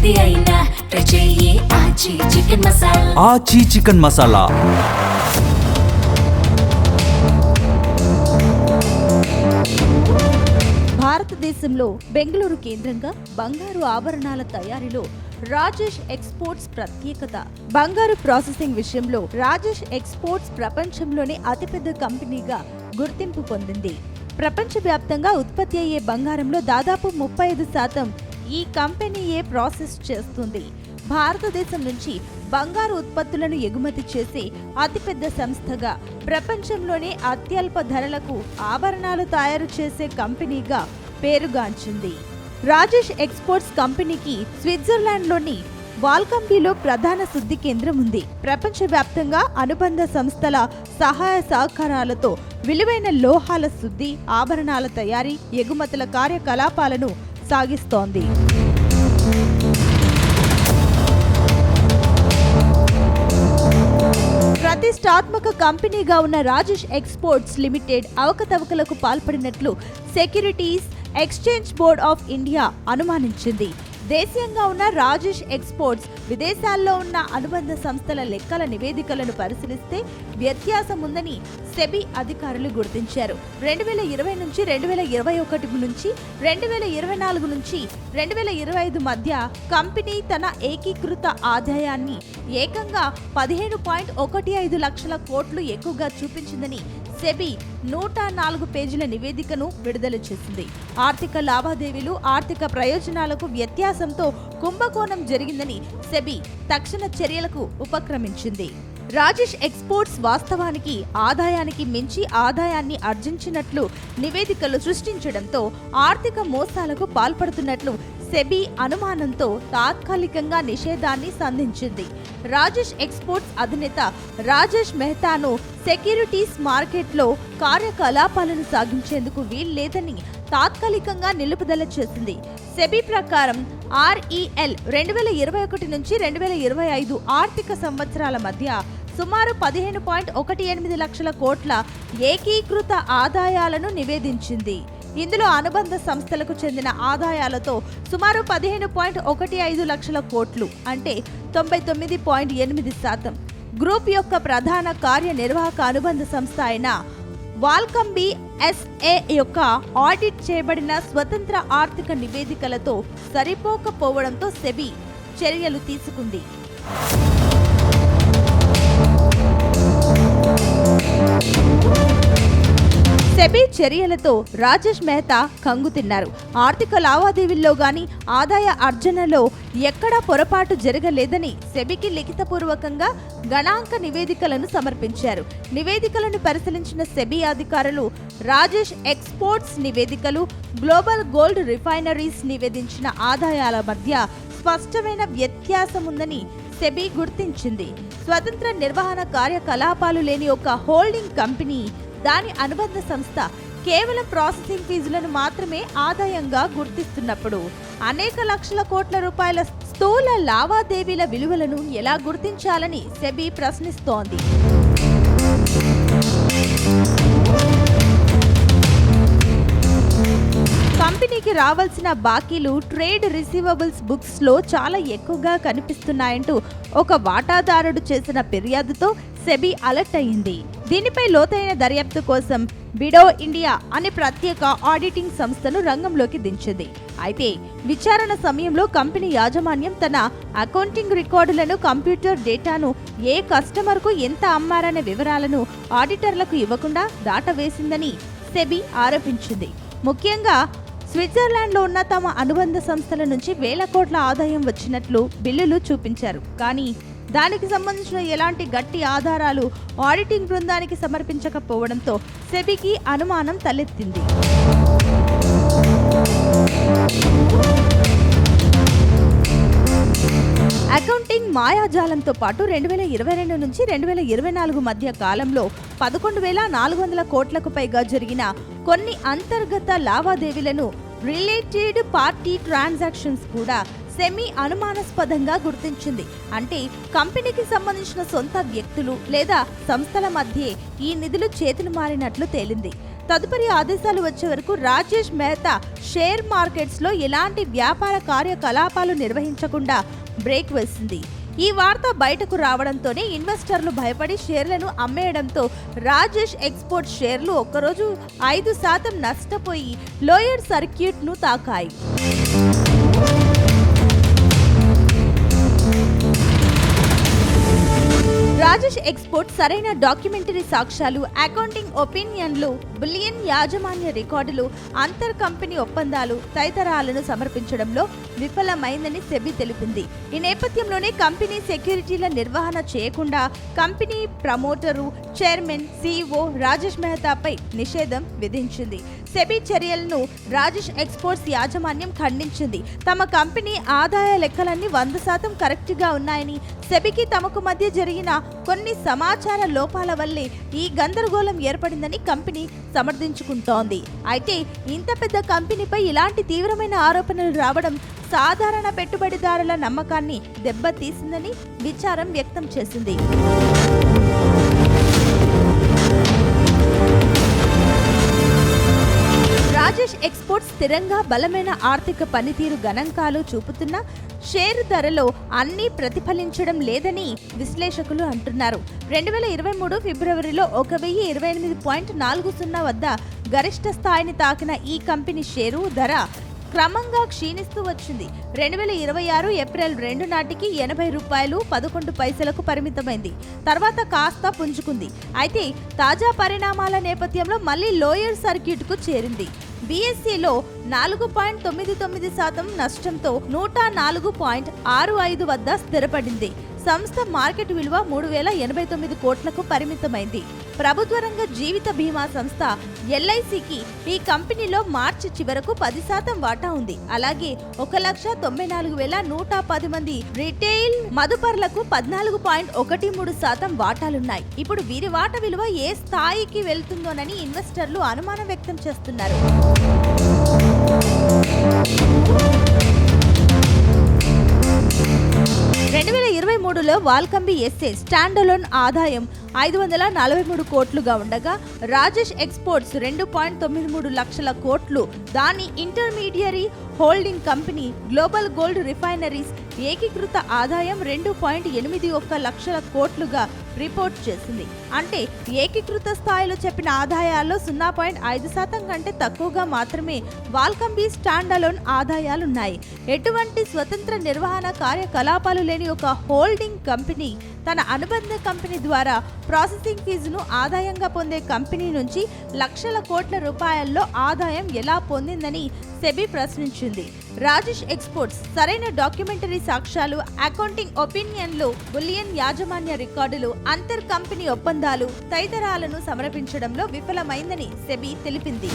ఏది అయినా ట్రై చెయ్యి ఆచి చికెన్ మసాలా. ఆచి చికెన్ మసాలా. భారతదేశంలో బెంగళూరు కేంద్రంగా బంగారు ఆభరణాల తయారీలో రాజేష్ ఎక్స్పోర్ట్స్ ప్రత్యేకత. బంగారు ప్రాసెసింగ్ విషయంలో రాజేష్ ఎక్స్పోర్ట్స్ ప్రపంచంలోనే అతిపెద్ద కంపెనీగా గుర్తింపు పొందింది. ప్రపంచవ్యాప్తంగా ఉత్పత్తి అయ్యే బంగారంలో దాదాపు 35% ఈ కంపెనీయే ప్రాసెస్ చేస్తుంది. భారతదేశం నుంచి బంగారు ఉత్పత్తులను ఎగుమతి చేసే అతిపెద్ద సంస్థగా, ప్రపంచంలోనే అత్యల్ప ధరలకు ఆభరణాలు తయారు చేసే కంపెనీగా పేరుగాంచింది. రాజేష్ ఎక్స్పోర్ట్స్ కంపెనీకి స్విట్జర్లాండ్లోని వాల్కంబీలో ప్రధాన శుద్ధి కేంద్రం ఉంది. ప్రపంచవ్యాప్తంగా అనుబంధ సంస్థల సహాయ సహకారాలతో విలువైన లోహాల శుద్ధి, ఆభరణాల తయారీ, ఎగుమతుల కార్యకలాపాలను సాగిస్తోంది. ప్రతిష్టాత్మక కంపెనీగా ఉన్న రాజేష్ ఎక్స్పోర్ట్స్ లిమిటెడ్ అవకతవకలకు పాల్పడినట్లు securities exchange board of India అనుమానించింది. దేశీయంగా ఉన్న రాజేష్ ఎక్స్పోర్ట్స్ విదేశాల్లో ఉన్న అనుబంధ సంస్థల లెక్కల నివేదికలను పరిశీలిస్తే వ్యత్యాసం ఉందని సెబీ అధికారులు గుర్తించారు. 2020 నుంచి 2021 నుంచి 2024 నుంచి 2025 మధ్య కంపెనీ తన ఏకీకృత ఆదాయాన్ని ఏకంగా 15.15 లక్షల కోట్లు ఎక్కువగా చూపించిందని సెబీ 104 పేజీల నివేదికను విడుదల చేసింది. ఆర్థిక లావాదేవీలు, ఆర్థిక ప్రయోజనాలకు వ్యత్యాసంతో కుంభకోణం జరిగిందని సెబీ తక్షణ చర్యలకు ఉపక్రమించింది. రాజేష్ ఎక్స్పోర్ట్స్ వాస్తవానికి ఆదాయానికి మించి ఆదాయాన్ని ఆర్జించినట్లు నివేదికలు సృష్టించడంతో ఆర్థిక మోసాలకు పాల్పడుతున్నట్లు సెబీ అనుమానంతో తాత్కాలికంగా నిషేధాన్ని సంధించింది. రాజేష్ ఎక్స్పోర్ట్స్ అధినేత రాజేష్ మెహతాను సెక్యూరిటీస్ మార్కెట్లో కార్యకలాపాలను సాగించేందుకు వీల్లేదని తాత్కాలికంగా నిలుపుదల చేసింది. సెబీ ప్రకారం REL 2021 నుంచి 2025 ఆర్థిక సంవత్సరాల మధ్య సుమారు 15.18 లక్షల కోట్ల ఏకీకృత ఆదాయాలను నివేదించింది. ఇందులో అనుబంధ సంస్థలకు చెందిన ఆదాయాలతో సుమారు 15.15 లక్షల కోట్లు, అంటే 99.8%. గ్రూప్ యొక్క ప్రధాన కార్యనిర్వాహక అనుబంధ సంస్థ అయిన వాల్కంబీ SA యొక్క ఆడిట్ చేయబడిన స్వతంత్ర ఆర్థిక నివేదికలతో సరిపోకపోవడంతో సెబీ చర్యలు తీసుకుంది. సెబీ చర్యలతో రాజేష్ మెహతా కంగుతిన్నారు. ఆర్థిక లావాదేవీల్లో గాని, ఆదాయ ఆర్జనలో ఎక్కడా పొరపాటు జరగలేదని సెబీకి లిఖితపూర్వకంగా గణాంక నివేదికలను సమర్పించారు. నివేదికలను పరిశీలించిన సెబీ అధికారులు రాజేష్ ఎక్స్పోర్ట్స్ నివేదికలు, గ్లోబల్ గోల్డ్ రిఫైనరీస్ నివేదించిన ఆదాయాల మధ్య స్పష్టమైన వ్యత్యాసముందని సెబీ గుర్తించింది. స్వతంత్ర నిర్వహణ కార్యకలాపాలు లేని ఒక హోల్డింగ్ కంపెనీ, దాని అనుబంధ సంస్థ కేవలం ప్రాసెసింగ్ ఫీజులను మాత్రమే ఆదాయంగా గుర్తిస్తున్నప్పుడు అనేక లక్షల కోట్ల రూపాయల స్థూల లావాదేవీల విలువలను ఎలా గుర్తించాలని సెబీ ప్రశ్నిస్తోంది. కంపెనీకి రావాల్సిన బాకీలు ట్రేడ్ రిసీవబుల్స్ బుక్స్ లో చాలా ఎక్కువగా కనిపిస్తున్నాయంటూ ఒక వాటాదారుడు చేసిన ఫిర్యాదుతో సెబీ అలర్ట్ అయింది. దీనిపై లోతైన దర్యాప్తు కోసం బిడో ఇండియా అనే ప్రత్యేక ఆడిటింగ్ సంస్థను రంగంలోకి దించింది. అయితే విచారణ సమయంలో కంపెనీ యాజమాన్యం తన అకౌంటింగ్ రికార్డులను, కంప్యూటర్ డేటాను ఏ కస్టమర్కు ఎంత అమ్మారనే వివరాలను ఆడిటర్లకు ఇవ్వకుండా దాటవేసిందని సెబీ ఆరోపించింది. ముఖ్యంగా స్విట్జర్లాండ్లో ఉన్న తమ అనుబంధ సంస్థల నుంచి వేల కోట్ల ఆదాయం వచ్చినట్లు బిల్లులు చూపించారు. కానీ దానికి సంబంధించిన ఎలాంటి గట్టి ఆధారాలు ఆడిటింగ్ బృందానికి సమర్పించకపోవడంతో సెబీకి అనుమానం తలెత్తింది. అకౌంటింగ్ మాయాజాలంతో పాటు 2022 నుంచి 2024 మధ్య కాలంలో 11,400 కోట్లకు పైగా జరిగిన కొన్ని అంతర్గత లావాదేవీలను, రిలేటెడ్ పార్టీ ట్రాన్సాక్షన్స్ కూడా సెమీ అనుమానాస్పదంగా గుర్తించింది. అంటే కంపెనీకి సంబంధించిన సొంత వ్యక్తులు లేదా సంస్థల మధ్య ఈ నిధులు చేతులు మారినట్లు తేలింది. తదుపరి ఆదేశాలు వచ్చే వరకు రాజేష్ మెహతా షేర్ మార్కెట్స్ లో ఎలాంటి వ్యాపార కార్యకలాపాలు నిర్వహించకుండా బ్రేక్ వేసింది. ఈ వార్త బయటకు రావడంతోనే ఇన్వెస్టర్లు భయపడి షేర్లను అమ్మేయడంతో రాజేష్ ఎక్స్పోర్ట్ షేర్లు ఒక్కరోజు 5% నష్టపోయి లోయర్ సర్క్యూట్ ను తాకాయి. రాజేష్ ఎక్స్పోర్ట్ సరైన డాక్యుమెంటరీ సాక్ష్యాలు, అకౌంటింగ్ ఒపీనియన్లు, బులియన్ యాజమాన్య రికార్డులు, అంతర్ కంపెనీ ఒప్పందాలు తదితరాలను సమర్పించడంలో విఫలమైందని సెబీ తెలిపింది. ఈ నేపథ్యంలోనే కంపెనీ సెక్యూరిటీల నిర్వహణ చేయకుండా company promoter, chairman, CEO Rajesh మెహతాపై నిషేధం విధించింది. సెబీ చర్యలను రాజేష్ ఎక్స్పోర్ట్స్ యాజమాన్యం ఖండించింది. తమ కంపెనీ ఆదాయ లెక్కలన్నీ 100% కరెక్ట్గా ఉన్నాయని, సెబీకి తమకు మధ్య జరిగిన కొన్ని సమాచార లోపాల వల్లే ఈ గందరగోళం ఏర్పడిందని కంపెనీ సమర్థించుకుంటోంది. అయితే ఇంత పెద్ద కంపెనీపై ఇలాంటి తీవ్రమైన ఆరోపణలు రావడం సాధారణ పెట్టుబడిదారుల నమ్మకాన్ని దెబ్బతీసిందని విచారం వ్యక్తం చేసింది. రాజేష్ ఎక్స్పోర్ట్స్ స్థిరంగా బలమైన ఆర్థిక పనితీరు గణాంకాలు చూపుతున్న షేరు ధరలో అన్నీ ప్రతిఫలించడం లేదని విశ్లేషకులు అంటున్నారు. 2023 ఫిబ్రవరిలో 1028.40 వద్ద గరిష్ట స్థాయిని తాకిన ఈ కంపెనీ షేరు ధర క్రమంగా క్షీణిస్తూ వచ్చింది. 2026 ఏప్రిల్ 2 నాటికి ₹80.11 పరిమితమైంది. తర్వాత కాస్త పుంజుకుంది. అయితే తాజా పరిణామాల నేపథ్యంలో మళ్లీ లోయర్ సర్క్యూట్కు చేరింది. బీఎస్ఈలో 4.99% నష్టంతో 104.65 వద్ద స్థిరపడింది. సంస్థ మార్కెట్ విలువ 3089 కోట్లకు పరిమితమైంది. ప్రభుత్వ రంగ జీవిత బీమా సంస్థ ఎల్ఐసికి ఈ కంపెనీలో మార్చి చివరకు 10% వాటా ఉంది. అలాగే 1,94,110 మంది రిటైల్ మదుపర్లకు 14.13% వాటాలున్నాయి. ఇప్పుడు వీరి వాటా విలువ ఏ స్థాయికి వెళ్తుందోనని ఇన్వెస్టర్లు అనుమానం వ్యక్తం చేస్తున్నారు. 2023లో వాల్కంబి ఎస్ఏ స్టాండలోన్ ఆదాయం 543 కోట్లుగా ఉండగా రాజేష్ ఎక్స్పోర్ట్స్ 2.93 లక్షల కోట్లు, దాని intermediary holding company global gold refineries ఏకీకృత ఆదాయం 2.81 లక్షల కోట్లుగా రిపోర్ట్ చేసింది. అంటే ఏకీకృత స్థాయిలో చెప్పిన ఆదాయాల్లో 0.5% కంటే తక్కువగా మాత్రమే వాల్కంబి స్టాండలోన్ ఆదాయాలున్నాయి. ఎటువంటి స్వతంత్ర నిర్వహణ కార్యకలాపాలు లేని ఒక హోల్డింగ్ కంపెనీ తన అనుబంధ కంపెనీ ద్వారా ప్రాసెసింగ్ ఫీజును ఆదాయంగా పొందే కంపెనీ నుంచి లక్షల కోట్ల రూపాయల్లో ఆదాయం ఎలా పొందిందని సెబీ ప్రశ్నించింది. రాజేష్ ఎక్స్పోర్ట్స్ సరైన డాక్యుమెంటరీ సాక్ష్యాలు, అకౌంటింగ్ ఒపీనియన్లు, బులియన్ యాజమాన్య రికార్డులు, అంతర్ కంపెనీ ఒప్పందాలు తదితరాలను సమర్పించడంలో విఫలమైందని సెబీ తెలిపింది.